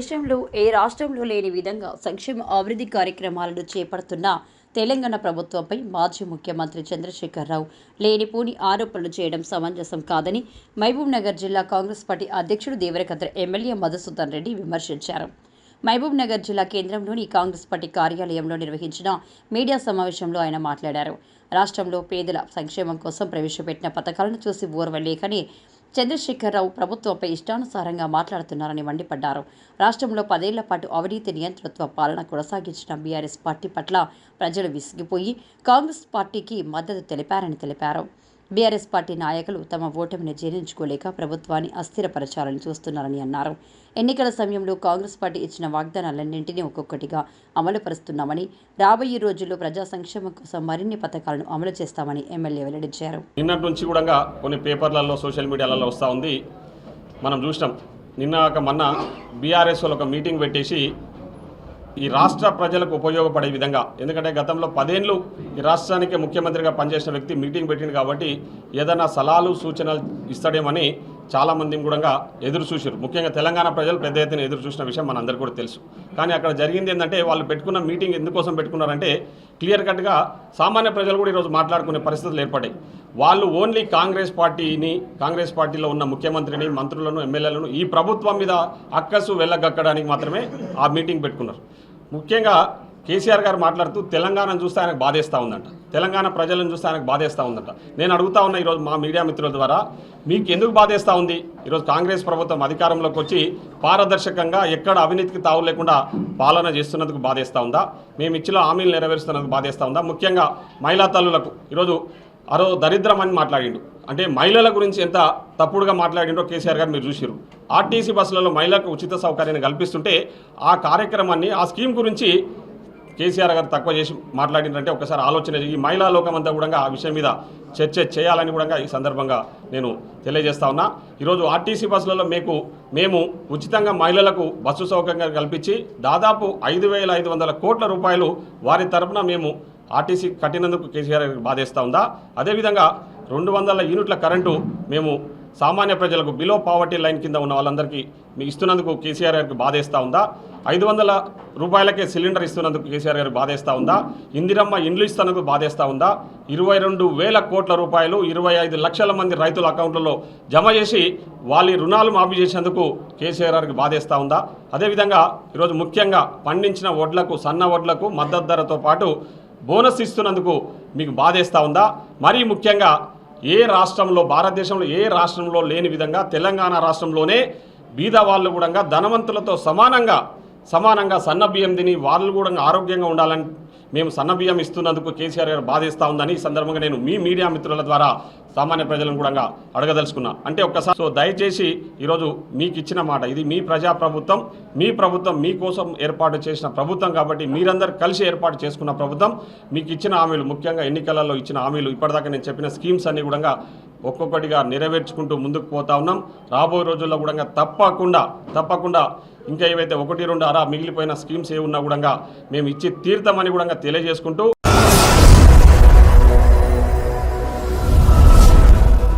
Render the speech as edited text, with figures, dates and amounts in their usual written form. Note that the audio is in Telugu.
దేశంలో ఏ రాష్ట్రంలో లేని విధంగా సంక్షేమ అభివృద్ధి కార్యక్రమాలను చేపడుతున్న తెలంగాణ ప్రభుత్వంపై మాజీ ముఖ్యమంత్రి చంద్రశేఖరరావు లేనిపోని ఆరోపణలు చేయడం సమంజసం కాదని మహబూబ్నగర్ జిల్లా కాంగ్రెస్ పార్టీ అధ్యక్షుడు దేవరకద్ర ఎమ్మెల్యే మధుసూదన్ రెడ్డి విమర్శించారు. మహబూబ్నగర్ జిల్లా కేంద్రంలోని కాంగ్రెస్ పార్టీ కార్యాలయంలో నిర్వహించిన మీడియా సమావేశంలో ఆయన మాట్లాడారు. రాష్ట్రంలో పేదల సంక్షేమం కోసం ప్రవేశపెట్టిన పథకాలను చూసి ఓర్వలేకని చంద్రశేఖరరావు ప్రభుత్వంపై ఇష్టానుసారంగా మాట్లాడుతున్నారని మండిపడ్డారు. రాష్ట్రంలో 10 ఏళ్ల పాటు అవినీతి నియంతృత్వ పాలన కొనసాగించిన బీఆర్ఎస్ పార్టీ పట్ల ప్రజలు విసిగిపోయి కాంగ్రెస్ పార్టీకి మద్దతు తెలిపారని తెలిపారు. బీఆర్ఎస్ పార్టీ నాయకులు తమ ఓటమిని జీర్ణించుకోలేక ప్రభుత్వాన్ని అస్థిరపరచాలని చూస్తున్నారని అన్నారు. ఎన్నికల సమయంలో కాంగ్రెస్ పార్టీ ఇచ్చిన వాగ్దానాలన్నింటినీ ఒక్కొక్కటిగా అమలుపరుస్తున్నామని, రాబోయే రోజుల్లో ప్రజా సంక్షేమం కోసం మరిన్ని పథకాలను అమలు చేస్తామని ఎమ్మెల్యే వెల్లడించారు. నిన్నటి నుంచి కూడా కొన్ని పేపర్లలో సోషల్ మీడియాలలో వస్తూ ఉంది. మనం చూసినాం. మొన్న బీఆర్ఎస్ వాళ్ళు ఒక మీటింగ్ పెట్టేసి ఈ రాష్ట్ర ప్రజలకు ఉపయోగపడే విధంగా, ఎందుకంటే గతంలో 10 ఏళ్ళు ఈ రాష్ట్రానికి ముఖ్యమంత్రిగా పనిచేసిన వ్యక్తి మీటింగ్ పెట్టింది కాబట్టి ఏదైనా సలహాలు సూచనలు ఇస్తాడేమని చాలామంది కూడా ఎదురు చూసారు. ముఖ్యంగా తెలంగాణ ప్రజలు పెద్ద ఎత్తున ఎదురు చూసిన విషయం మనందరికీ కూడా తెలుసు. కానీ అక్కడ జరిగింది ఏంటంటే, వాళ్ళు పెట్టుకున్న మీటింగ్ ఎందుకోసం పెట్టుకున్నారంటే క్లియర్ కట్గా సామాన్య ప్రజలు కూడా ఈరోజు మాట్లాడుకునే పరిస్థితులు ఏర్పడ్డాయి. వాళ్ళు ఓన్లీ కాంగ్రెస్ పార్టీలో ఉన్న ముఖ్యమంత్రిని, మంత్రులను, ఎమ్మెల్యేలను ఈ ప్రభుత్వం మీద అక్కసు వెళ్ళగక్కడానికి మాత్రమే ఆ మీటింగ్ పెట్టుకున్నారు. ముఖ్యంగా కేసీఆర్ గారు మాట్లాడుతూ తెలంగాణను చూస్తే ఆయనకు బాధేస్తూ ఉందంట, తెలంగాణ ప్రజలను చూస్తే ఆయనకు బాధేస్తూ ఉందంట. నేను అడుగుతా ఉన్నా ఈరోజు మా మీడియా మిత్రుల ద్వారా, మీకు ఎందుకు బాధేస్తూ ఉంది? ఈరోజు కాంగ్రెస్ ప్రభుత్వం అధికారంలోకి వచ్చి పారదర్శకంగా ఎక్కడ అవినీతికి తావు లేకుండా పాలన చేస్తున్నందుకు బాధేస్తూ ఉందా? మేము ఇచ్చిన హామీలు నెరవేరుస్తున్నందుకు బాధేస్తూ ఉందా? ముఖ్యంగా మహిళా తల్లులకు ఈరోజు దరిద్రం అని మాట్లాడిండు. అంటే మహిళల గురించి ఎంత తప్పుడుగా మాట్లాడిండో కేసీఆర్ గారు మీరు చూసిరు. ఆర్టీసీ బస్సులలో మహిళలకు ఉచిత సౌకర్యాన్ని కల్పిస్తుంటే ఆ కార్యక్రమాన్ని, ఆ స్కీమ్ గురించి కేసీఆర్ గారు తక్కువ చేసి మాట్లాడినంటే ఒకసారి ఆలోచన. ఈ మహిళా లోకం అంతా కూడా ఆ విషయం మీద చర్చ చేయాలని కూడా ఈ సందర్భంగా నేను తెలియజేస్తా ఉన్నా. ఈరోజు ఆర్టీసీ బస్సులలో మేము ఉచితంగా మహిళలకు బస్సు సౌకర్యం కల్పించి దాదాపు 5,500 కోట్ల రూపాయలు వారి తరఫున మేము ఆర్టీసీ కట్టినందుకు కేసీఆర్ గారికి బాధేస్తూ ఉందా? అదేవిధంగా 200 యూనిట్ల కరెంటు మేము సామాన్య ప్రజలకు బిలో పావర్టీ లైన్ కింద ఉన్న వాళ్ళందరికీ మీకు ఇస్తున్నందుకు కేసీఆర్ గారికి బాధేస్తూ ఉందా? 500 రూపాయలకే సిలిండర్ ఇస్తున్నందుకు కేసీఆర్ గారికి బాధేస్తూ ఉందా? ఇందిరమ్మ ఇండ్లు ఇస్తున్నందుకు బాధేస్తూ ఉందా? 22,000 కోట్ల రూపాయలు 25 లక్షల మంది రైతుల అకౌంట్లలో జమ చేసి వాళ్ళ రుణాలు మాఫీ చేసేందుకు కేసీఆర్ గారికి బాధేస్తూ ఉందా? అదేవిధంగా ఈరోజు ముఖ్యంగా పండించిన వడ్లకు, సన్న వడ్లకు మద్దతు ధరతో పాటు బోనస్ ఇస్తున్నందుకు మీకు బాధేస్తూ ఉందా? మరీ ముఖ్యంగా భారతదేశంలో ఏ రాష్ట్రంలో లేని విధంగా తెలంగాణ రాష్ట్రంలోనే బీద వాళ్ళు కూడా ధనవంతులతో సమానంగా సన్న బియ్యం తిని వాళ్ళు కూడా ఆరోగ్యంగా ఉండాలని మేము సన్న బియ్యం ఇస్తున్నందుకు కేసీఆర్ గారు బాధేస్తూ ఉందని ఈ సందర్భంగా నేను మీ మీడియా మిత్రుల ద్వారా సామాన్య ప్రజలను కూడా అడగదలుచుకున్నా. అంటే ఒక్కసారి దయచేసి ఈరోజు మీకు ఇచ్చిన మాట, ఇది మీ ప్రజాప్రభుత్వం, మీ ప్రభుత్వం మీకోసం ఏర్పాటు చేసిన ప్రభుత్వం కాబట్టి మీరందరూ కలిసి ఏర్పాటు చేసుకున్న ప్రభుత్వం. మీకు ఇచ్చిన హామీలు, ముఖ్యంగా ఎన్నికలలో ఇచ్చిన హామీలు, ఇప్పటిదాకా నేను చెప్పిన స్కీమ్స్ అన్నీ కూడా ఒక్కొక్కటిగా నెరవేర్చుకుంటూ ముందుకు పోతా ఉన్నాం. రాబోయే రోజుల్లో కూడా తప్పకుండా ఇంకా ఏవైతే 1, 2 మిగిలిపోయిన స్కీమ్స్ ఏ ఉన్నా కూడా మేము ఇచ్చి తీర్థమని కూడా తెలియజేసుకుంటూ